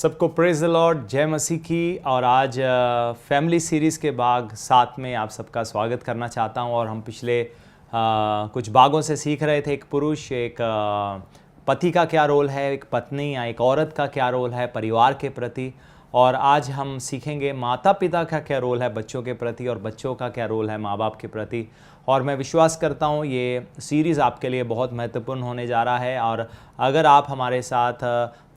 सबको praise the Lord, जय मसीह की। और आज फैमिली सीरीज़ के भाग 7 में आप सबका स्वागत करना चाहता हूं। और हम पिछले कुछ भागों से सीख रहे थे, एक पुरुष, एक पति का क्या रोल है, एक पत्नी या एक औरत का क्या रोल है परिवार के प्रति। और आज हम सीखेंगे माता पिता का क्या रोल है बच्चों के प्रति, और बच्चों का क्या रोल है माँ बाप के प्रति। और मैं विश्वास करता हूँ ये सीरीज़ आपके लिए बहुत महत्वपूर्ण होने जा रहा है। और अगर आप हमारे साथ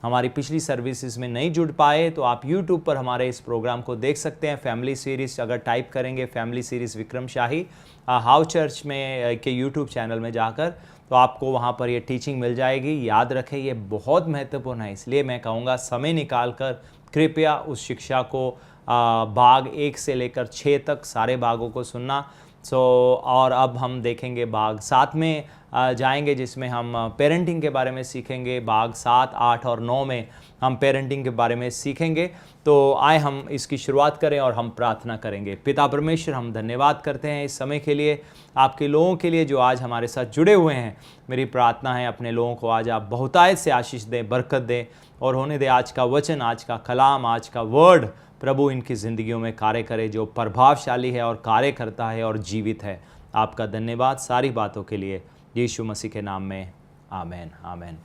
हमारी पिछली सर्विसेज में नहीं जुड़ पाए तो आप YouTube पर हमारे इस प्रोग्राम को देख सकते हैं। फैमिली सीरीज़ अगर टाइप करेंगे, family series Vikram shahi how church में के YouTube चैनल में जाकर, तो आपको वहाँ पर ये टीचिंग मिल जाएगी। याद रखें ये बहुत महत्वपूर्ण है, इसलिए मैं कहूँगा समय निकाल कर कृपया उस शिक्षा को भाग 1 से लेकर 6 तक सारे भागों को सुनना। और अब हम देखेंगे भाग 7 में जाएंगे, जिसमें हम पेरेंटिंग के बारे में सीखेंगे। भाग 7, 8 और 9 में हम पेरेंटिंग के बारे में सीखेंगे। तो आए हम इसकी शुरुआत करें और हम प्रार्थना करेंगे। पिता परमेश्वर, हम धन्यवाद करते हैं इस समय के लिए, आपके लोगों के लिए जो आज हमारे साथ जुड़े हुए हैं। मेरी प्रार्थना है अपने लोगों को आज आप बहुतायत से आशीष दें, बरकत दें, और होने दे आज का वचन, आज का कलाम, आज का वर्ड प्रभु इनकी ज़िंदगियों में कार्य करे, जो प्रभावशाली है और कार्य करता है और जीवित है। आपका धन्यवाद सारी बातों के लिए, यीशु मसीह के नाम में, आमेन आमेन।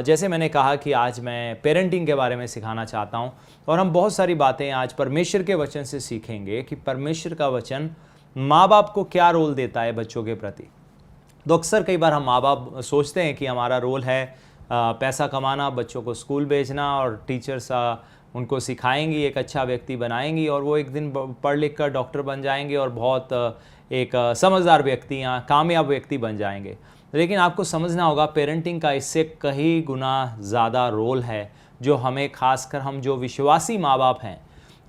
जैसे मैंने कहा कि आज मैं पेरेंटिंग के बारे में सिखाना चाहता हूं, और हम बहुत सारी बातें आज परमेश्वर के वचन से सीखेंगे कि परमेश्वर का वचन माँ बाप को क्या रोल देता है बच्चों के प्रति। तो अक्सर कई बार हम माँ बाप सोचते हैं कि हमारा रोल है पैसा कमाना, बच्चों को स्कूल भेजना, और टीचर्स उनको सिखाएंगी, एक अच्छा व्यक्ति बनाएंगी, और वो एक दिन पढ़ लिख कर डॉक्टर बन जाएंगे और बहुत एक समझदार व्यक्ति या कामयाब व्यक्ति बन जाएंगे। लेकिन आपको समझना होगा पेरेंटिंग का इससे कई गुना ज़्यादा रोल है, जो हमें, खासकर हम जो विश्वासी माँ बाप हैं,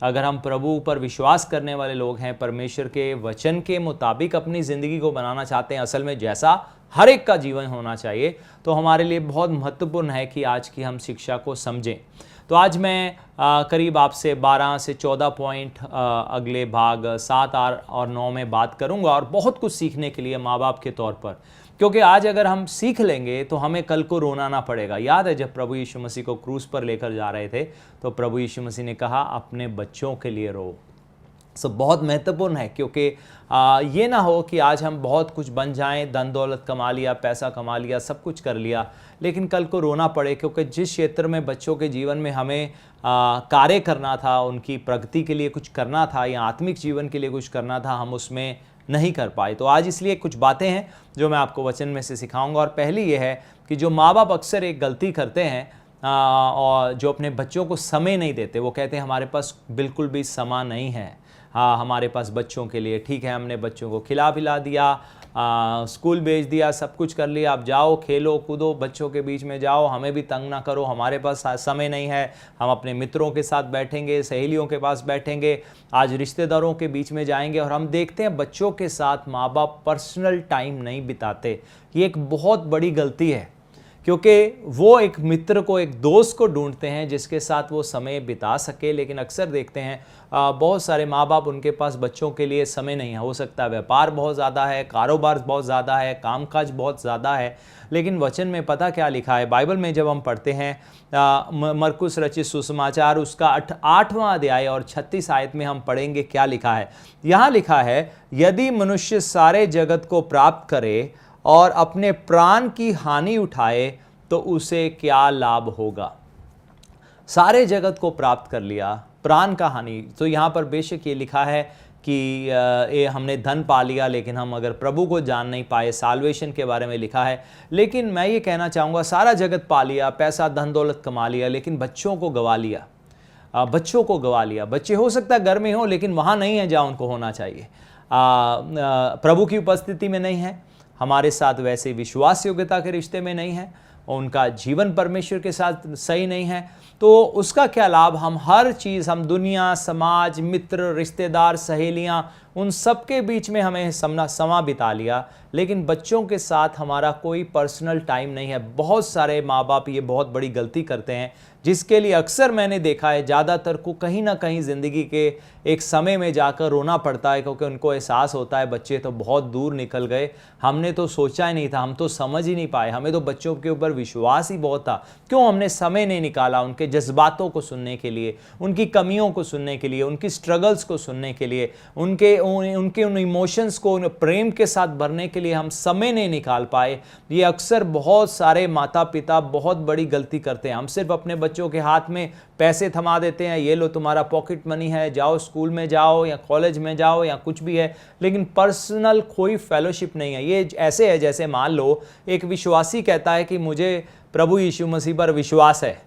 अगर हम प्रभु पर विश्वास करने वाले लोग हैं, परमेश्वर के वचन के मुताबिक अपनी ज़िंदगी को बनाना चाहते हैं, असल में जैसा हर एक का जीवन होना चाहिए, तो हमारे लिए बहुत महत्वपूर्ण है कि आज की हम शिक्षा को समझें। तो आज मैं करीब आपसे 12 से 14 पॉइंट अगले भाग 7 और 9 में बात करूंगा, और बहुत कुछ सीखने के लिए माँ बाप के तौर पर, क्योंकि आज अगर हम सीख लेंगे तो हमें कल को रोना ना पड़ेगा। याद है जब प्रभु यीशु मसीह को क्रूस पर लेकर जा रहे थे, तो प्रभु यीशु मसीह ने कहा अपने बच्चों के लिए रो। बहुत महत्वपूर्ण है, क्योंकि ये ना हो कि आज हम बहुत कुछ बन जाएं, धन दौलत कमा लिया, पैसा कमा लिया, सब कुछ कर लिया, लेकिन कल को रोना पड़े, क्योंकि जिस क्षेत्र में बच्चों के जीवन में हमें कार्य करना था, उनकी प्रगति के लिए कुछ करना था, या आत्मिक जीवन के लिए कुछ करना था, हम उसमें नहीं कर पाए। तो आज इसलिए कुछ बातें हैं जो मैं आपको वचन में से सिखाऊंगा। और पहली ये है कि जो माँ बाप अक्सर एक गलती करते हैं, और जो अपने बच्चों को समय नहीं देते, वो कहते हैं हमारे पास बिल्कुल भी समय नहीं है, हाँ हमारे पास बच्चों के लिए, ठीक है हमने बच्चों को खिला पिला दिया, स्कूल भेज दिया, सब कुछ कर लिया, अब जाओ खेलो कूदो, बच्चों के बीच में जाओ, हमें भी तंग ना करो, हमारे पास समय नहीं है, हम अपने मित्रों के साथ बैठेंगे, सहेलियों के पास बैठेंगे, आज रिश्तेदारों के बीच में जाएंगे। और हम देखते हैं बच्चों के साथ माँ बाप पर्सनल टाइम नहीं बिताते। ये एक बहुत बड़ी गलती है, क्योंकि वो एक मित्र को, एक दोस्त को ढूंढते हैं जिसके साथ वो समय बिता सके। लेकिन अक्सर देखते हैं बहुत सारे माँ बाप, उनके पास बच्चों के लिए समय नहीं है। हो सकता है व्यापार बहुत ज़्यादा है, कारोबार बहुत ज़्यादा है, कामकाज बहुत ज़्यादा है, लेकिन वचन में पता क्या लिखा है? बाइबल में जब हम पढ़ते हैं मरकुस रचित सुसमाचार उसका 8वां अध्याय और 36 आयत में हम पढ़ेंगे क्या लिखा है। यहाँ लिखा है, यदि मनुष्य सारे जगत को प्राप्त करे और अपने प्राण की हानि उठाए तो उसे क्या लाभ होगा। सारे जगत को प्राप्त कर लिया, प्राण का हानि। तो यहाँ पर बेशक ये लिखा है कि ये हमने धन पा लिया, लेकिन हम अगर प्रभु को जान नहीं पाए, साल्वेशन के बारे में लिखा है। लेकिन मैं ये कहना चाहूँगा, सारा जगत पा लिया, पैसा धन दौलत कमा लिया, लेकिन बच्चों को गवा लिया, बच्चों को गवा लिया। बच्चे हो सकता है घर में हो, लेकिन वहाँ नहीं है जहाँ उनको होना चाहिए, प्रभु की उपस्थिति में नहीं है, हमारे साथ वैसे विश्वास योग्यता के रिश्ते में नहीं है, उनका जीवन परमेश्वर के साथ सही नहीं है, तो उसका क्या लाभ। हम हर चीज़, हम दुनिया, समाज, मित्र, रिश्तेदार, सहेलियाँ, उन सब के बीच में हमें समा बिता लिया, लेकिन बच्चों के साथ हमारा कोई पर्सनल टाइम नहीं है। बहुत सारे माँ बाप ये बहुत बड़ी गलती करते हैं, जिसके लिए अक्सर मैंने देखा है ज़्यादातर को कहीं ना कहीं ज़िंदगी के एक समय में जाकर रोना पड़ता है, क्योंकि उनको एहसास होता है बच्चे तो बहुत दूर निकल गए, हमने तो सोचा ही नहीं था, हम तो समझ ही नहीं पाए, हमें तो बच्चों के ऊपर विश्वास ही बहुत था, क्यों हमने समय नहीं निकाला उनके जज्बातों को सुनने के लिए, उनकी कमियों को सुनने के लिए, उनकी स्ट्रगल्स को सुनने के लिए, उनके उन इमोशंस को प्रेम के साथ भरने के लिए हम समय नहीं निकाल पाए। ये अक्सर बहुत सारे माता पिता बहुत बड़ी गलती करते हैं। हम सिर्फ अपने बच्चों के हाथ में पैसे थमा देते हैं, ये लो तुम्हारा पॉकेट मनी है, जाओ स्कूल में जाओ या कॉलेज में जाओ या कुछ भी है, लेकिन पर्सनल कोई फेलोशिप नहीं है। ये ऐसे है जैसे मान लो एक विश्वासी कहता है कि मुझे प्रभु यीशु मसीह पर विश्वास है,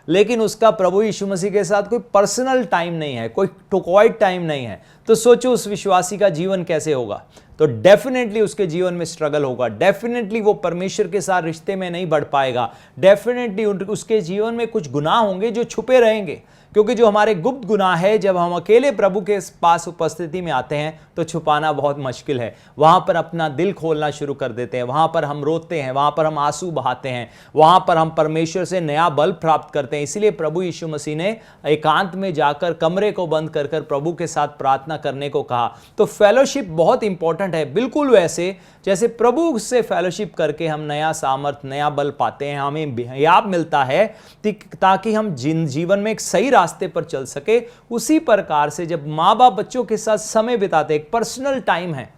लेकिन उसका प्रभु यीशु मसीह के साथ कोई पर्सनल टाइम नहीं है, कोई क्वाइट टाइम नहीं है, तो सोचो उस विश्वासी का जीवन कैसे होगा। तो डेफिनेटली उसके जीवन में स्ट्रगल होगा, डेफिनेटली वो परमेश्वर के साथ रिश्ते में नहीं बढ़ पाएगा, डेफिनेटली उसके जीवन में कुछ गुनाह होंगे जो छुपे रहेंगे, क्योंकि जो हमारे गुप्त गुनाह है जब हम अकेले प्रभु के पास उपस्थिति में आते हैं तो छुपाना बहुत मुश्किल है। वहां पर अपना दिल खोलना शुरू कर देते हैं, वहां पर हम रोते हैं, वहां पर हम आंसू बहाते हैं, वहां पर हम परमेश्वर से नया बल प्राप्त करते हैं। इसलिए प्रभु यीशु मसीह ने एकांत में जाकर कमरे को बंद कर प्रभु के साथ प्रार्थना करने को कहा। तो फेलोशिप बहुत इंपॉर्टेंट है, बिल्कुल वैसे जैसे प्रभु से फेलोशिप करके हम नया सामर्थ, नया बल पाते हैं, हमें याद मिलता है ताकि हम जीवन में एक सही रास्ते पर चल सके। उसी प्रकार से जब माँ बाप बच्चों के साथ समय बिताते, एक पर्सनल टाइम है,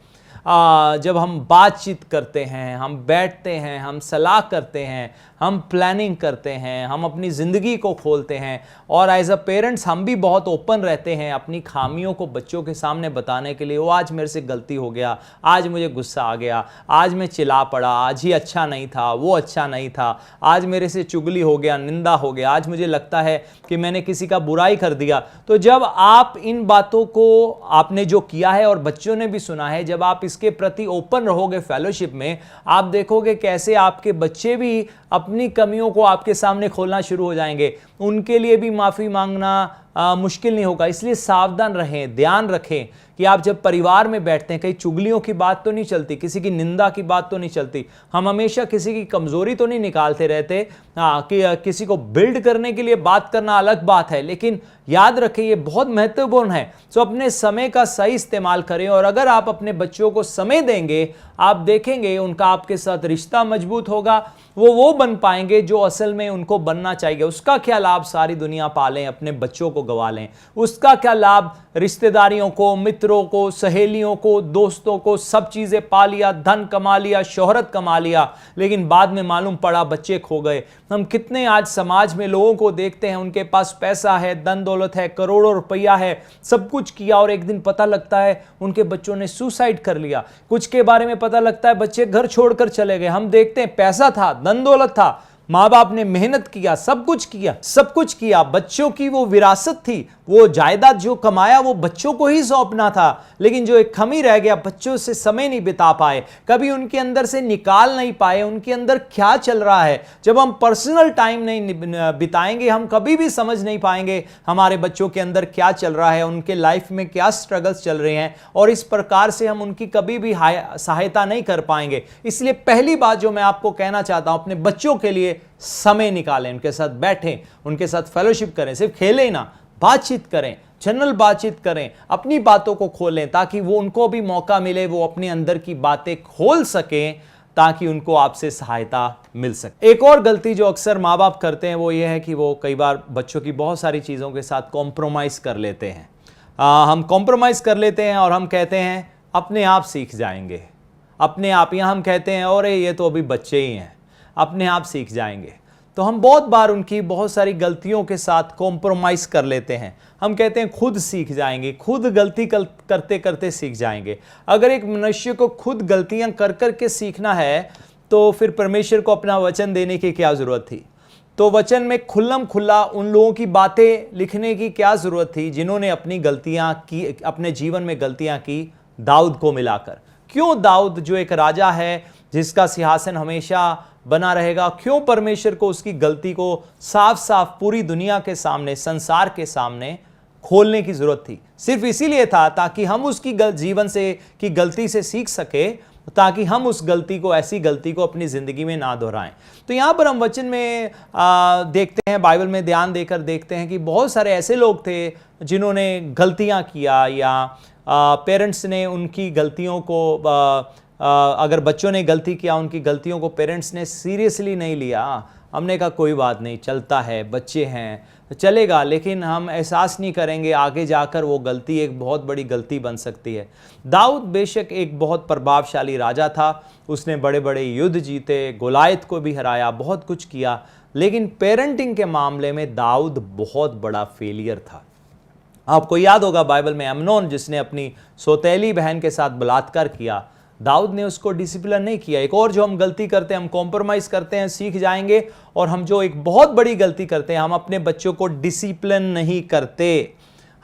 जब हम बातचीत करते हैं, हम बैठते हैं, हम सलाह करते हैं, हम प्लानिंग करते हैं, हम अपनी ज़िंदगी को खोलते हैं, और एज अ पेरेंट्स हम भी बहुत ओपन रहते हैं अपनी खामियों को बच्चों के सामने बताने के लिए। वो आज मेरे से गलती हो गया, आज मुझे गुस्सा आ गया, आज मैं चिल्ला पड़ा, आज ही अच्छा नहीं था, वो अच्छा नहीं था, आज मेरे से चुगली हो गया, निंदा हो गया, आज मुझे लगता है कि मैंने किसी का बुराई कर दिया। तो जब आप इन बातों को आपने जो किया है और बच्चों ने भी सुना है, जब आप इसके प्रति ओपन रहोगे फेलोशिप में, आप देखोगे कैसे आपके बच्चे भी अपनी कमियों को आपके सामने खोलना शुरू हो जाएंगे, उनके लिए भी माफ़ी मांगना मुश्किल नहीं होगा। इसलिए सावधान रहें, ध्यान रखें कि आप जब परिवार में बैठते हैं, कहीं चुगलियों की बात तो नहीं चलती, किसी की निंदा की बात तो नहीं चलती, हम हमेशा किसी की कमजोरी तो नहीं निकालते रहते। कि किसी को बिल्ड करने के लिए बात करना अलग बात है, लेकिन याद रखें ये बहुत महत्वपूर्ण है। तो अपने समय का सही इस्तेमाल करें, और अगर आप अपने बच्चों को समय देंगे, आप देखेंगे उनका आपके साथ रिश्ता मजबूत होगा, वो बन पाएंगे जो असल में उनको बनना चाहिए। उसका क्या लाभ सारी दुनिया पालें, अपने बच्चों को गवा लें, उसका क्या लाभ रिश्तेदारियों को, मित्रों को, सहेलियों को, दोस्तों को, सब चीज़ें पा लिया, धन कमा लिया, शोहरत कमा लिया, लेकिन बाद में मालूम पड़ा बच्चे खो गए। हम कितने आज समाज में लोगों को देखते हैं, उनके पास पैसा है, धन दौलत है, करोड़ों रुपया है, सब कुछ किया, और एक दिन पता लगता है उनके बच्चों ने सुसाइड कर लिया। कुछ के बारे में पता लगता है बच्चे घर छोड़कर चले गए। हम देखते हैं पैसा था, धन दौलत था, माँ बाप ने मेहनत किया, सब कुछ किया, बच्चों की वो विरासत थी, वो जायदाद जो कमाया वो बच्चों को ही सौंपना था, लेकिन जो एक कमी रह गया, बच्चों से समय नहीं बिता पाए, कभी उनके अंदर से निकाल नहीं पाए उनके अंदर क्या चल रहा है। जब हम पर्सनल टाइम नहीं बिताएंगे, हम कभी भी समझ नहीं पाएंगे हमारे बच्चों के अंदर क्या चल रहा है, उनके लाइफ में क्या स्ट्रगल्स चल रहे हैं, और इस प्रकार से हम उनकी कभी भी सहायता नहीं कर पाएंगे। इसलिए पहली बात जो मैं आपको कहना चाहता हूं, अपने बच्चों के लिए समय निकालें, उनके साथ बैठें, उनके साथ फेलोशिप करें, सिर्फ खेलें ना, बातचीत करें, जनरल बातचीत करें, अपनी बातों को खोलें, ताकि वो उनको भी मौका मिले वो अपने अंदर की बातें खोल सकें, ताकि उनको आपसे सहायता मिल सके। एक और गलती जो अक्सर माँ बाप करते हैं वो ये है कि वो कई बार बच्चों की बहुत सारी चीज़ों के साथ कॉम्प्रोमाइज़ कर लेते हैं। हम कॉम्प्रोमाइज़ कर लेते हैं और हम कहते हैं अपने आप सीख जाएंगे, अपने आप, या हम कहते हैं और ये तो अभी बच्चे ही हैं, अपने आप सीख जाएंगे। तो हम बहुत बार उनकी बहुत सारी गलतियों के साथ कॉम्प्रोमाइज़ कर लेते हैं। हम कहते हैं खुद सीख जाएंगे, खुद गलती करते करते सीख जाएंगे। अगर एक मनुष्य को खुद गलतियां कर कर के सीखना है तो फिर परमेश्वर को अपना वचन देने की क्या ज़रूरत थी? तो वचन में खुल्लम खुल्ला उन लोगों की बातें लिखने की क्या ज़रूरत थी जिन्होंने अपनी गलतियां की, अपने जीवन में गलतियां की, दाऊद को मिलाकर। क्यों दाऊद जो एक राजा है जिसका सिंहासन हमेशा बना रहेगा, क्यों परमेश्वर को उसकी गलती को साफ साफ पूरी दुनिया के सामने, संसार के सामने खोलने की जरूरत थी। सिर्फ इसीलिए था ताकि हम उसकी जीवन से की गलती से सीख सके, ताकि हम उस गलती को, ऐसी गलती को अपनी जिंदगी में ना दोहराएं। तो यहां पर हम वचन में देखते हैं, बाइबल में ध्यान देकर देखते हैं कि बहुत सारे ऐसे लोग थे जिन्होंने गलतियां किया, या पेरेंट्स ने उनकी गलतियों को अगर बच्चों ने गलती किया, उनकी गलतियों को पेरेंट्स ने सीरियसली नहीं लिया। हमने कहा कोई बात नहीं, चलता है, बच्चे हैं, चलेगा, लेकिन हम एहसास नहीं करेंगे आगे जाकर वो गलती एक बहुत बड़ी गलती बन सकती है। दाऊद बेशक एक बहुत प्रभावशाली राजा था, उसने बड़े बड़े युद्ध जीते, गोलायत को भी हराया, बहुत कुछ किया, लेकिन पेरेंटिंग के मामले में दाऊद बहुत बड़ा फेलियर था। आपको याद होगा बाइबल में अम्नोन, जिसने अपनी सौतेली बहन के साथ बलात्कार किया, दाऊद ने उसको डिसिप्लिन नहीं किया। एक और जो हम गलती करते हैं, हम कॉम्प्रोमाइज करते हैं, सीख जाएंगे, और हम जो एक बहुत बड़ी गलती करते हैं, हम अपने बच्चों को डिसिप्लिन नहीं करते,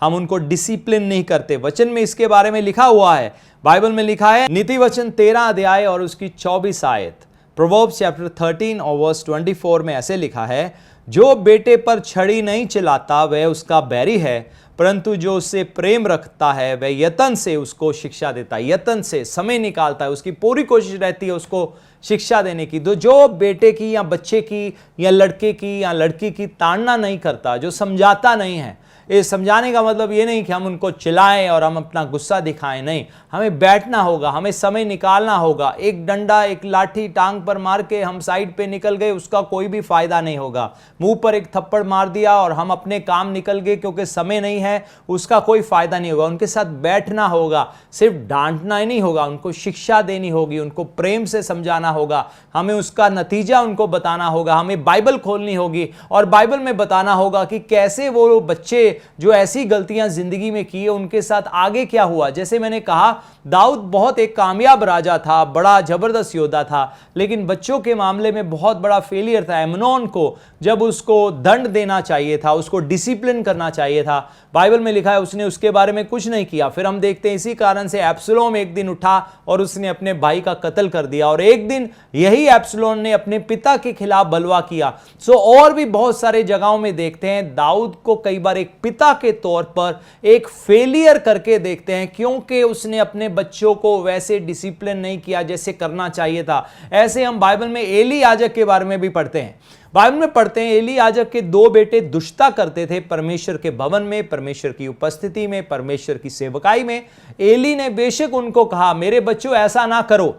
हम उनको डिसिप्लिन नहीं करते। वचन में इसके बारे में लिखा हुआ है, बाइबल में लिखा है, नीति वचन 13 अध्याय और उसकी 24 आयत, प्रोवर्ब्स चैप्टर 13 और वर्स 24 में ऐसे लिखा है, जो बेटे पर छड़ी नहीं चलाता वह उसका बैरी है, परंतु जो उससे प्रेम रखता है वह यत्न से उसको शिक्षा देता है। यत्न से समय निकालता है, उसकी पूरी कोशिश रहती है उसको शिक्षा देने की। तो जो बेटे की या बच्चे की या लड़के की या लड़की की ताड़ना नहीं करता, जो समझाता नहीं है, ये समझाने का मतलब ये नहीं कि हम उनको चिल्लाएं और हम अपना गुस्सा दिखाएं, नहीं, हमें बैठना होगा, हमें समय निकालना होगा। एक डंडा, एक लाठी टांग पर मार के हम साइड पे निकल गए, उसका कोई भी फायदा नहीं होगा। मुंह पर एक थप्पड़ मार दिया और हम अपने काम निकल गए क्योंकि समय नहीं है, उसका कोई फायदा नहीं होगा। उनके साथ बैठना होगा, सिर्फ डांटना ही नहीं होगा, उनको शिक्षा देनी होगी, उनको प्रेम से समझाना होगा, हमें उसका नतीजा उनको बताना होगा, हमें बाइबल खोलनी होगी और बाइबल में बताना होगा कि कैसे वो बच्चे जो ऐसी गलतियां जिंदगी में की, उनके साथ आगे क्या हुआ। जैसे मैंने कहा, दाऊद बहुत एक कामयाब राजा था, बड़ा जबरदस्त योद्धा था, लेकिन बच्चों के मामले में बहुत बड़ा फेलियर था। अम्नोन को जब उसको दंड देना चाहिए था, उसको डिसिप्लिन करना चाहिए था, बाइबल में लिखा है उसने उसके बारे में कुछ नहीं किया। फिर हम देखते हैं इसी कारण से एब्सलोम एक दिन उठा और उसने अपने भाई का कत्ल कर दिया, और एक दिन यही एब्सलोम ने अपने पिता के खिलाफ बलवा किया। और भी बहुत सारे जगहों में देखते हैं दाऊद को कई बार एक पिता के तौर पर एक फेलियर करके देखते हैं, क्योंकि उसने अपने बच्चों को वैसे डिसिप्लिन नहीं किया जैसे करना चाहिए था। ऐसे हम बाइबल में एली याजक के बारे में भी पढ़ते हैं। बाइबल में पढ़ते हैं एली याजक के 2 बेटे दुष्टता करते थे परमेश्वर के भवन में, परमेश्वर की उपस्थिति में, परमेश्वर की सेवकाई में। एली ने बेशक उनको कहा, मेरे बच्चों ऐसा ना करो,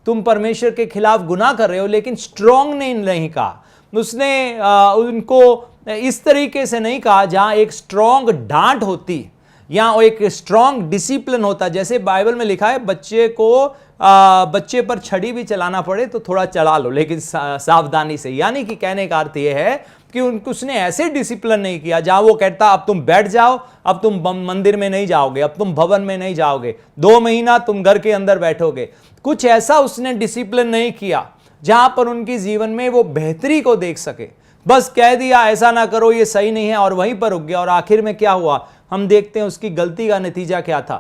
तुम परमेश्वर के खिलाफ गुनाह कर रहे हो, लेकिन स्ट्रॉन्ग ने नहीं कहा। उसने उनको इस तरीके से नहीं कहा जहां एक स्ट्रॉन्ग डांट होती या एक स्ट्रॉन्ग डिसिप्लिन होता। जैसे बाइबल में लिखा है, बच्चे पर छड़ी भी चलाना पड़े तो थोड़ा चला लो, लेकिन सावधानी से। यानी कि कहने का अर्थ यह है कि उसने ऐसे डिसिप्लिन नहीं किया जहां वो कहता अब तुम बैठ जाओ, अब तुम मंदिर में नहीं जाओगे, अब तुम भवन में नहीं जाओगे, 2 महीना तुम घर के अंदर बैठोगे। कुछ ऐसा उसने डिसिप्लिन नहीं किया जहां पर उनके जीवन में वो बेहतरी को देख सके। बस कह दिया ऐसा ना करो, ये सही नहीं है, और वहीं पर रुक गया। और आखिर में क्या हुआ हम देखते हैं, उसकी गलती का नतीजा क्या था।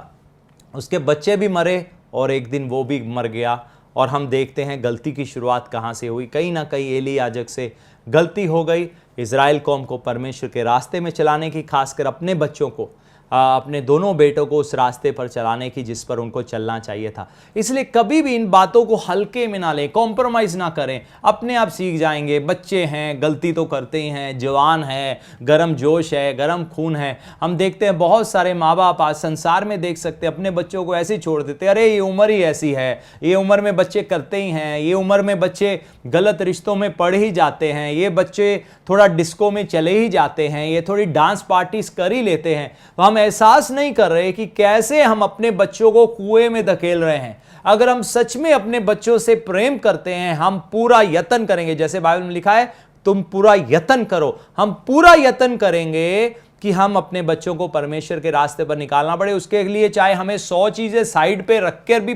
उसके बच्चे भी मरे और एक दिन वो भी मर गया। और हम देखते हैं गलती की शुरुआत कहां से हुई। कहीं ना कहीं एली याजक से गलती हो गई। इज़राइल कौम को परमेश्वर के रास्ते में चलाने की, खासकर अपने बच्चों को, अपने दोनों बेटों को उस रास्ते पर चलाने की जिस पर उनको चलना चाहिए था। इसलिए कभी भी इन बातों को हल्के में ना लें, कॉम्प्रोमाइज़ ना करें। अपने आप सीख जाएंगे, बच्चे हैं, गलती तो करते ही हैं, जवान है, गर्म जोश है, गर्म खून है। हम देखते हैं बहुत सारे माँ बाप आज संसार में देख सकते हैं अपने बच्चों को ऐसे ही छोड़ देते, अरे ये उम्र ही ऐसी है, ये उम्र में बच्चे करते ही हैं, ये उम्र में बच्चे गलत रिश्तों में पड़ ही जाते हैं, ये बच्चे थोड़ा डिस्को में चले ही जाते हैं, ये थोड़ी डांस पार्टीज कर ही लेते हैं। हम एहसास नहीं कर रहे कि कैसे हम अपने बच्चों को कुएं में धकेल रहे हैं। अगर हम सच में अपने बच्चों से प्रेम करते हैं, हम पूरा यत्न करेंगे, जैसे बाइबल में लिखा है तुम पूरा यत्न करो, हम पूरा यत्न करेंगे कि हम अपने बच्चों को परमेश्वर के रास्ते पर निकालना पड़े। उसके लिए चाहे हमें 100 चीजें साइड पे रखकर भी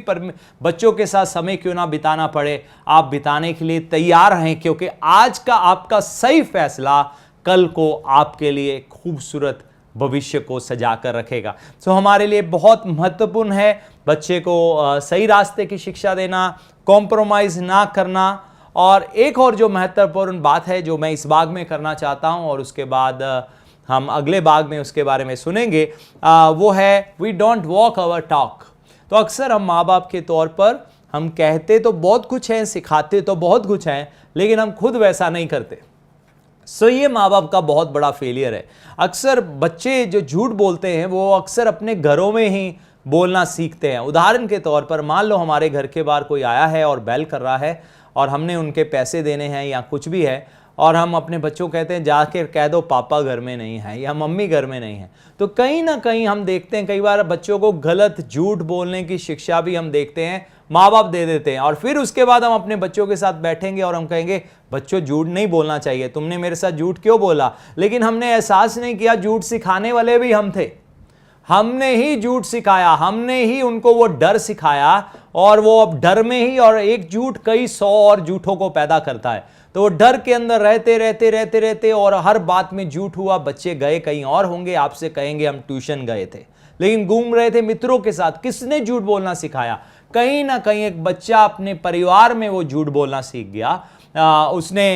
बच्चों के साथ समय क्यों ना बिताना पड़े, आप बिताने के लिए तैयार हैं, क्योंकि आज का आपका सही फैसला कल को आपके लिए खूबसूरत भविष्य को सजा कर रखेगा। सो हमारे लिए बहुत महत्वपूर्ण है बच्चे को सही रास्ते की शिक्षा देना, कॉम्प्रोमाइज ना करना। और एक और जो महत्वपूर्ण बात है जो मैं इस भाग में करना चाहता हूं, और उसके बाद हम अगले भाग में उसके बारे में सुनेंगे, वो है we don't walk our talk. तो अक्सर हम माँ बाप के तौर पर हम कहते तो बहुत कुछ हैं, सिखाते तो बहुत कुछ हैं, लेकिन हम खुद वैसा नहीं करते। सो ये माँ बाप का बहुत बड़ा फेलियर है। अक्सर बच्चे जो झूठ बोलते हैं वो अक्सर अपने घरों में ही बोलना सीखते हैं। उदाहरण के तौर पर मान लो हमारे घर के बाहर कोई आया है और बेल कर रहा है और हमने उनके पैसे देने हैं या कुछ भी है, और हम अपने बच्चों को कहते हैं जाके कह दो पापा घर में नहीं है या मम्मी घर में नहीं है। तो कहीं ना कहीं हम देखते हैं कई बार बच्चों को गलत झूठ बोलने की शिक्षा भी हम देखते हैं माँ बाप दे देते हैं, और फिर उसके बाद हम अपने बच्चों के साथ बैठेंगे और हम कहेंगे बच्चों झूठ नहीं बोलना चाहिए, तुमने मेरे साथ झूठ क्यों बोला। लेकिन हमने एहसास नहीं किया झूठ सिखाने वाले भी हम थे, हमने ही झूठ सिखाया, हमने ही उनको वो डर सिखाया, और वो अब डर में ही, और एक झूठ कई 100 और झूठों को पैदा करता है। तो वो डर के अंदर रहते और हर बात में झूठ हुआ। बच्चे गए कहीं और होंगे, आपसे कहेंगे हम ट्यूशन गए थे, लेकिन घूम रहे थे मित्रों के साथ। किसने झूठ बोलना सिखाया? कहीं ना कहीं एक बच्चा अपने परिवार में वो झूठ बोलना सीख गया। उसने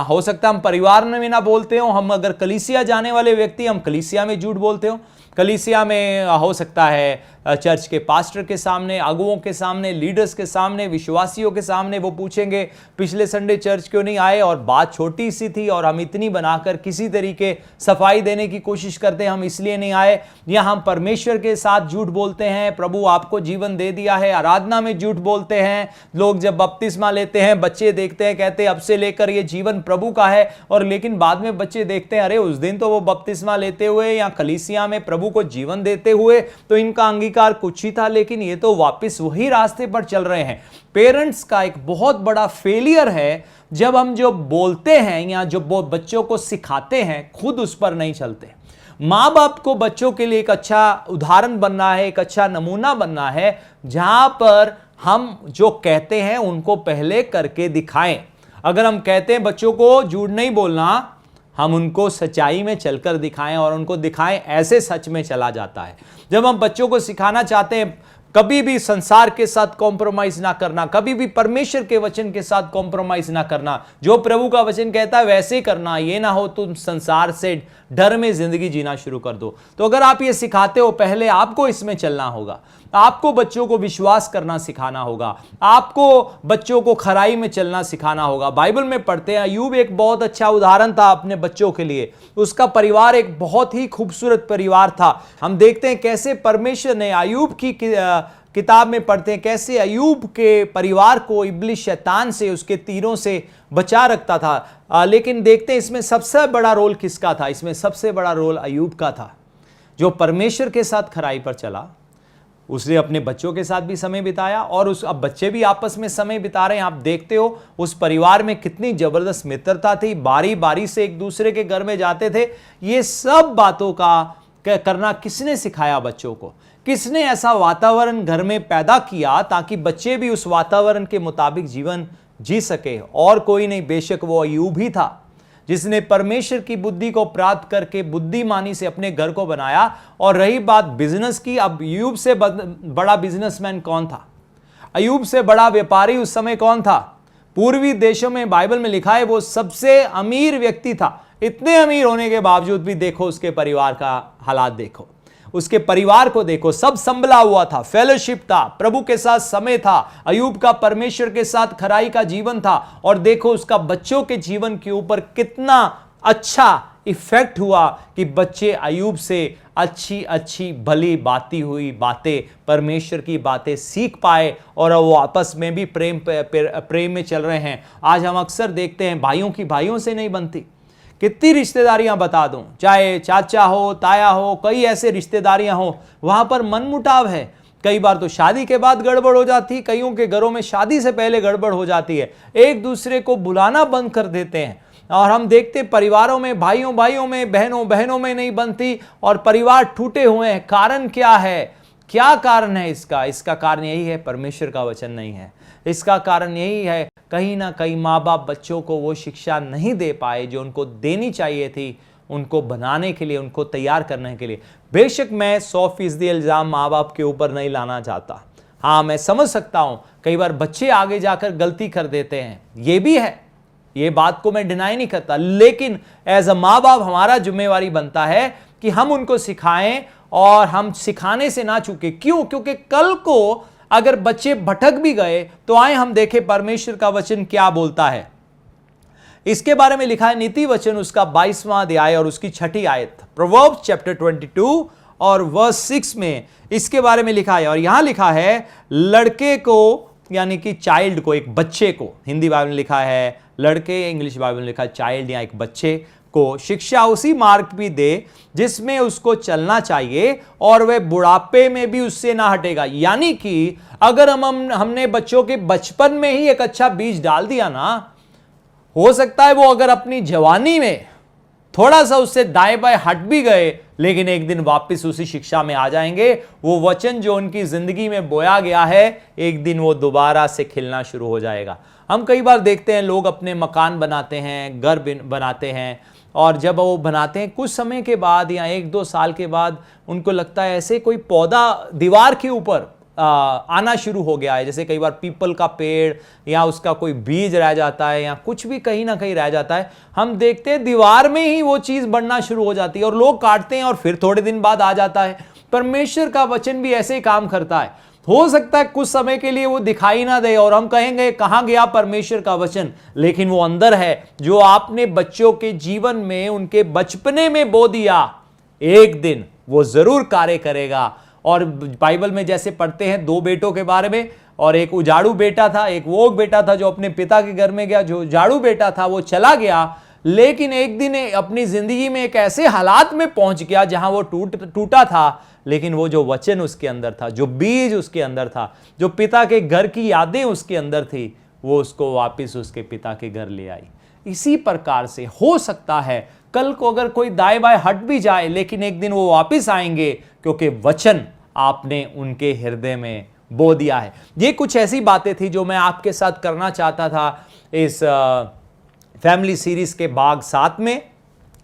हो सकता है हम परिवार में ना बोलते हो, हम अगर कलीसिया जाने वाले व्यक्ति हम कलीसिया में झूठ बोलते हो। कलीसिया में हो सकता है चर्च के पास्टर के सामने, अगुओं के सामने, लीडर्स के सामने, विश्वासियों के सामने वो पूछेंगे पिछले संडे चर्च क्यों नहीं आए, और बात छोटी सी थी और हम इतनी बनाकर किसी तरीके सफाई देने की कोशिश करते हैं हम इसलिए नहीं आए। या हम परमेश्वर के साथ झूठ बोलते हैं, प्रभु आपको जीवन दे दिया है। आराधना में झूठ बोलते हैं, लोग जब बपतिस्मा लेते हैं बच्चे देखते हैं कहते हैं अब से लेकर ये जीवन प्रभु का है, और लेकिन बाद में बच्चे देखते हैं अरे उस दिन तो वो बपतिस्मा लेते हुए या कलीसिया में प्रभु को जीवन देते हुए तो इनका अंगीकार कुछ ही था, लेकिन ये तो वापस वही रास्ते पर चल रहे हैं। पेरेंट्स का एक बहुत बड़ा फेलियर है जब हम जो बोलते हैं या जो बच्चों को सिखाते हैं खुद उस पर नहीं चलते। माँ बाप को बच्चों के लिए एक अच्छा उदाहरण बनना है, एक अच्छा नमूना बनना है, जहां पर हम जो कहते हैं उनको पहले करके दिखाएं। अगर हम कहते हैं बच्चों को झूठ नहीं बोलना, हम उनको सच्चाई में चलकर दिखाएं और उनको दिखाएं ऐसे सच में चला जाता है। जब हम बच्चों को सिखाना चाहते हैं कभी भी संसार के साथ कॉम्प्रोमाइज ना करना, कभी भी परमेश्वर के वचन के साथ कॉम्प्रोमाइज ना करना, जो प्रभु का वचन कहता है वैसे ही करना, ये ना हो तुम संसार से डर में जिंदगी जीना शुरू कर दो। तो अगर आप ये सिखाते हो पहले आपको इसमें चलना होगा, आपको बच्चों को विश्वास करना सिखाना होगा, आपको बच्चों को खराई में चलना सिखाना होगा। बाइबल में पढ़ते हैं अय्यूब एक बहुत अच्छा उदाहरण था अपने बच्चों के लिए। उसका परिवार एक बहुत ही खूबसूरत परिवार था। हम देखते हैं कैसे परमेश्वर ने अय्यूब की किताब में पढ़ते हैं कैसे अय्यूब के परिवार को इब्लिस शैतान से उसके तीरों से बचा रखता था। लेकिन देखते हैं इसमें सबसे बड़ा रोल किसका था? इसमें सबसे बड़ा रोल अय्यूब का था, जो परमेश्वर के साथ खराई पर चला। उसने अपने बच्चों के साथ भी समय बिताया और अब बच्चे भी आपस में समय बिता रहे हैं। आप देखते हो उस परिवार में कितनी जबरदस्त मित्रता थी, बारी बारी से एक दूसरे के घर में जाते थे। ये सब बातों का करना किसने सिखाया बच्चों को? किसने ऐसा वातावरण घर में पैदा किया ताकि बच्चे भी उस वातावरण के मुताबिक जीवन जी सके? और कोई नहीं, बेशक वो अय्यूब ही था जिसने परमेश्वर की बुद्धि को प्राप्त करके बुद्धिमानी से अपने घर को बनाया। और रही बात बिजनेस की, अब अय्यूब से बड़ा बिजनेसमैन कौन था? अय्यूब से बड़ा व्यापारी उस समय कौन था? पूर्वी देशों में बाइबल में लिखा है वो सबसे अमीर व्यक्ति था। इतने अमीर होने के बावजूद भी देखो उसके परिवार का हालात, देखो उसके परिवार को देखो, सब संभला हुआ था, फेलोशिप था, प्रभु के साथ समय था, अय्यूब का परमेश्वर के साथ खराई का जीवन था। और देखो उसका बच्चों के जीवन के ऊपर कितना अच्छा इफेक्ट हुआ कि बच्चे अय्यूब से अच्छी अच्छी भली बाती हुई बातें, परमेश्वर की बातें सीख पाए और वो आपस में भी प्रेम में चल रहे हैं। आज हम अक्सर देखते हैं भाइयों की भाइयों से नहीं बनती। कितनी रिश्तेदारियां बता दूं, चाहे चाचा हो, ताया हो, कई ऐसे रिश्तेदारियां हो, वहां पर मनमुटाव है। कई बार तो शादी के बाद गड़बड़ हो जाती, कईयों के घरों में शादी से पहले गड़बड़ हो जाती है, एक दूसरे को बुलाना बंद कर देते हैं। और हम देखते परिवारों में भाइयों भाइयों में, बहनों बहनों में नहीं बनती और परिवार टूटे हुए हैं। कारण क्या है? क्या कारण है इसका? इसका कारण यही है परमेश्वर का वचन नहीं है। इसका कारण यही है कहीं ना कहीं माँ बाप बच्चों को वो शिक्षा नहीं दे पाए जो उनको देनी चाहिए थी, उनको बनाने के लिए, उनको तैयार करने के लिए। बेशक मैं 100% इल्ज़ाम माँ बाप के ऊपर नहीं लाना चाहता। हाँ, मैं समझ सकता हूँ कई बार बच्चे आगे जाकर गलती कर देते हैं, ये भी है, ये बात को मैं डिनाई नहीं करता, लेकिन एज अ माँ बाप हमारा जिम्मेवारी बनता है कि हम उनको सिखाएं और हम सिखाने से ना चूके। क्यों? क्योंकि कल को अगर बच्चे भटक भी गए तो आए हम देखें परमेश्वर का वचन क्या बोलता है। इसके बारे में लिखा है नीति वचन उसका 22वां अध्याय और उसकी 6ठी आयत, प्रोवर्ब्स चैप्टर 22 और वर्स 6 में इसके बारे में लिखा है। और यहां लिखा है लड़के को, यानी कि चाइल्ड को, एक बच्चे को, हिंदी बाइबल में लिखा है लड़के, इंग्लिश बाइबल में लिखा है चाइल्ड, या एक बच्चे को शिक्षा उसी मार्ग भी दे जिसमें उसको चलना चाहिए और वह बुढ़ापे में भी उससे ना हटेगा। यानी कि अगर हमने बच्चों के बचपन में ही एक अच्छा बीज डाल दिया ना, हो सकता है वो अगर अपनी जवानी में थोड़ा सा उससे दाएं बाएं हट भी गए, लेकिन एक दिन वापस उसी शिक्षा में आ जाएंगे। वो वचन जो उनकी जिंदगी में बोया गया है, एक दिन वो दोबारा से खिलना शुरू हो जाएगा। हम कई बार देखते हैं लोग अपने मकान बनाते हैं, घर बनाते हैं, और जब वो बनाते हैं कुछ समय के बाद या 1-2 साल के बाद उनको लगता है ऐसे कोई पौधा दीवार के ऊपर आना शुरू हो गया है। जैसे कई बार पीपल का पेड़ या उसका कोई बीज रह जाता है या कुछ भी कहीं ना कहीं रह जाता है, हम देखते हैं दीवार में ही वो चीज बढ़ना शुरू हो जाती है और लोग काटते हैं और फिर थोड़े दिन बाद आ जाता है। परमेश्वर का वचन भी ऐसे ही काम करता है। हो सकता है कुछ समय के लिए वो दिखाई ना दे और हम कहेंगे कहां गया परमेश्वर का वचन, लेकिन वो अंदर है जो आपने बच्चों के जीवन में, उनके बचपने में बो दिया, एक दिन वो जरूर कार्य करेगा। और बाइबल में जैसे पढ़ते हैं 2 बेटों के बारे में, और एक उजाड़ू बेटा था, एक वो बेटा था जो अपने पिता के घर में गया। जो उजाड़ू बेटा था वो चला गया, लेकिन एक दिन अपनी जिंदगी में एक ऐसे हालात में पहुंच गया जहां वो टूटा था, लेकिन वो जो वचन उसके अंदर था, जो बीज उसके अंदर था, जो पिता के घर की यादें उसके अंदर थी, वो उसको वापस उसके पिता के घर ले आई। इसी प्रकार से हो सकता है कल को अगर कोई दाएं बाएं हट भी जाए, लेकिन एक दिन वो वापस आएंगे, क्योंकि वचन आपने उनके हृदय में बो दिया है। ये कुछ ऐसी बातें थी जो मैं आपके साथ करना चाहता था इस फैमिली सीरीज के भाग 7 में।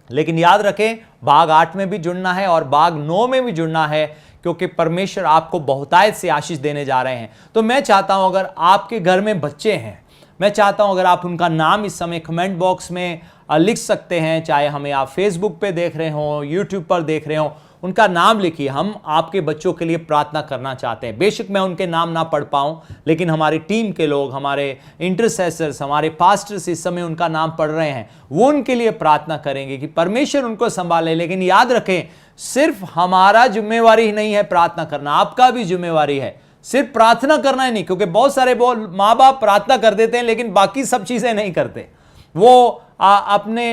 लेकिन याद रखें भाग 8 में भी जुड़ना है और भाग 9 में भी जुड़ना है, क्योंकि परमेश्वर आपको बहुतायत से आशीष देने जा रहे हैं। तो मैं चाहता हूं अगर आपके घर में बच्चे हैं, मैं चाहता हूं अगर आप उनका नाम इस समय कमेंट बॉक्स में लिख सकते हैं, चाहे हमें आप फेसबुक पे देख रहे हो, यूट्यूब पर देख रहे हो, उनका नाम लिखिए। हम आपके बच्चों के लिए प्रार्थना करना चाहते हैं। बेशक मैं उनके नाम ना पढ़ पाऊं, लेकिन हमारी टीम के लोग, हमारे इंटरसेसर्स, हमारे पास्टर्स इस समय उनका नाम पढ़ रहे हैं, वो उनके लिए प्रार्थना करेंगे कि परमेश्वर उनको संभाले। लेकिन याद रखें सिर्फ हमारा जिम्मेवारी ही नहीं है प्रार्थना करना, आपका भी जिम्मेवारी है। सिर्फ प्रार्थना करना ही नहीं, क्योंकि बहुत सारे माँ बाप प्रार्थना कर देते हैं लेकिन बाकी सब चीजें नहीं करते। वो अपने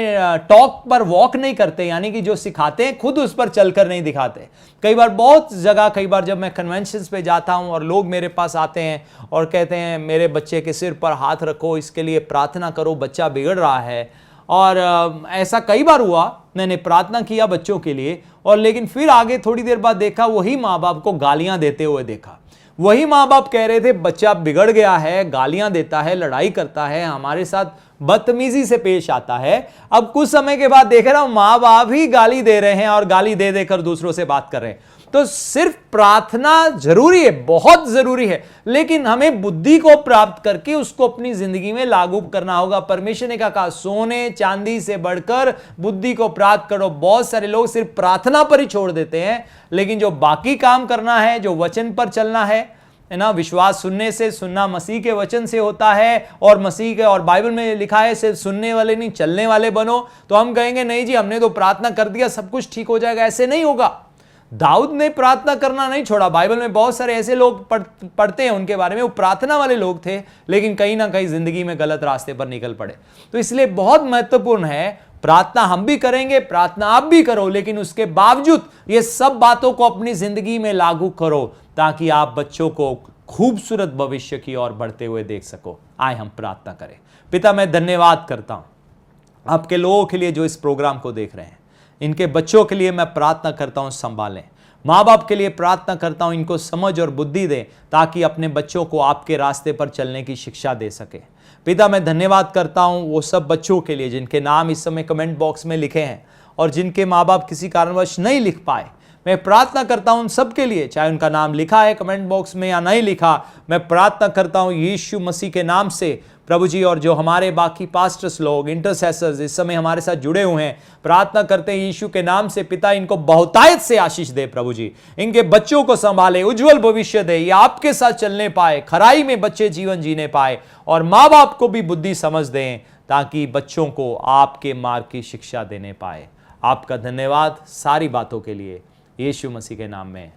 टॉक पर वॉक नहीं करते, यानी कि जो सिखाते हैं खुद उस पर चलकर नहीं दिखाते। कई बार बहुत जगह, कई बार जब मैं कन्वेंशंस पे जाता हूं और लोग मेरे पास आते हैं और कहते हैं मेरे बच्चे के सिर पर हाथ रखो, इसके लिए प्रार्थना करो, बच्चा बिगड़ रहा है। और ऐसा कई बार हुआ, मैंने प्रार्थना किया बच्चों के लिए, और लेकिन फिर आगे थोड़ी देर बाद देखा वही माँ बाप को गालियां देते हुए देखा। वही माँ बाप कह रहे थे बच्चा बिगड़ गया है, गालियां देता है, लड़ाई करता है, हमारे साथ बदतमीजी से पेश आता है। अब कुछ समय के बाद देख रहा हूं माँ बाप ही गाली दे रहे हैं और गाली दे देकर दूसरों से बात कर रहे हैं। तो सिर्फ प्रार्थना जरूरी है, बहुत जरूरी है, लेकिन हमें बुद्धि को प्राप्त करके उसको अपनी जिंदगी में लागू करना होगा। परमेश्वर ने कहा सोने चांदी से बढ़कर बुद्धि को प्राप्त करो। बहुत सारे लोग सिर्फ प्रार्थना पर ही छोड़ देते हैं, लेकिन जो बाकी काम करना है, जो वचन पर चलना है ना, विश्वास सुनने से, सुनना मसीह के वचन से होता है, और मसीह के, और बाइबल में लिखा है सिर्फ सुनने वाले नहीं चलने वाले बनो। तो हम कहेंगे नहीं जी हमने तो प्रार्थना कर दिया सब कुछ ठीक हो जाएगा, ऐसे नहीं होगा। दाऊद ने प्रार्थना करना नहीं छोड़ा। बाइबल में बहुत सारे ऐसे लोग पढ़ते हैं उनके बारे में, वो प्रार्थना वाले लोग थे, लेकिन कहीं ना कहीं जिंदगी में गलत रास्ते पर निकल पड़े। तो इसलिए बहुत महत्वपूर्ण है, प्रार्थना हम भी करेंगे, प्रार्थना आप भी करो, लेकिन उसके बावजूद ये सब बातों को अपनी जिंदगी में लागू करो, ताकि आप बच्चों को खूबसूरत भविष्य की ओर बढ़ते हुए देख सको। आए हम प्रार्थना करें। पिता मैं धन्यवाद करता हूं आपके लोगों के लिए जो इस प्रोग्राम को देख रहे हैं, इनके बच्चों के लिए मैं प्रार्थना करता हूं संभालें। माँ बाप के लिए प्रार्थना करता हूं इनको समझ और बुद्धि दें, ताकि अपने बच्चों को आपके रास्ते पर चलने की शिक्षा दे सके। पिता मैं धन्यवाद करता हूं वो सब बच्चों के लिए जिनके नाम इस समय कमेंट बॉक्स में लिखे हैं और जिनके माँ बाप किसी कारणवश नहीं लिख पाए। मैं प्रार्थना करता हूं उन सबके लिए, चाहे उनका नाम लिखा है कमेंट बॉक्स में या नहीं लिखा, मैं प्रार्थना करता हूं यीशु मसीह के नाम से प्रभु जी। और जो हमारे बाकी पास्टर्स लोग, इंटरसेसर्स इस समय हमारे साथ जुड़े हुए हैं, प्रार्थना करते हैं यीशु के नाम से, पिता इनको बहुतायत से आशीष दे प्रभु जी, इनके बच्चों को संभाले, उज्जवल भविष्य दे, ये आपके साथ चलने पाए, खराई में बच्चे जीवन जीने पाए, और माँ बाप को भी बुद्धि समझ दें ताकि बच्चों को आपके मार्ग की शिक्षा देने पाए। आपका धन्यवाद सारी बातों के लिए, यीशु मसीह के नाम में,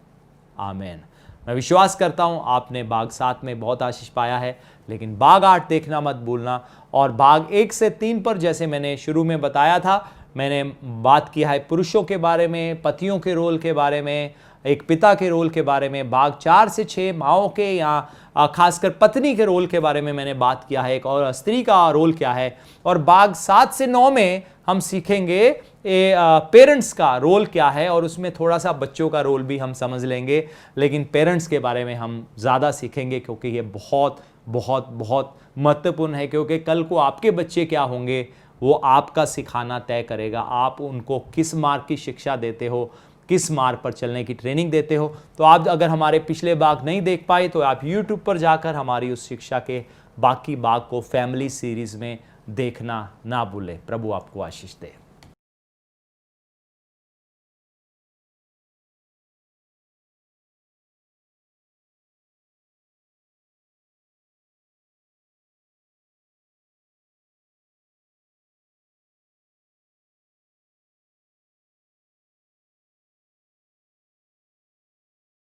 आमीन। मैं विश्वास करता हूं आपने भाग 7 में बहुत आशीष पाया है, लेकिन भाग 8 देखना मत भूलना। और भाग 1 से 3 पर, जैसे मैंने शुरू में बताया था, मैंने बात किया है पुरुषों के बारे में, पतियों के रोल के बारे में, एक पिता के रोल के बारे में। भाग 4 से 6 माओं के या खासकर पत्नी के रोल के बारे में मैंने बात किया है, एक और स्त्री का रोल क्या है। और भाग 7 से 9 में हम सीखेंगे पेरेंट्स का रोल क्या है, और उसमें थोड़ा सा बच्चों का रोल भी हम समझ लेंगे, लेकिन पेरेंट्स के बारे में हम ज़्यादा सीखेंगे क्योंकि ये बहुत बहुत बहुत महत्वपूर्ण है। क्योंकि कल को आपके बच्चे क्या होंगे वो आपका सिखाना तय करेगा। आप उनको किस मार्ग की शिक्षा देते हो, किस मार्ग पर चलने की ट्रेनिंग देते हो। तो आप अगर हमारे पिछले भाग नहीं देख पाए तो आप YouTube पर जाकर हमारी उस शिक्षा के बाकी भाग को फैमिली सीरीज में देखना ना भूलें। प्रभु आपको आशीष दे।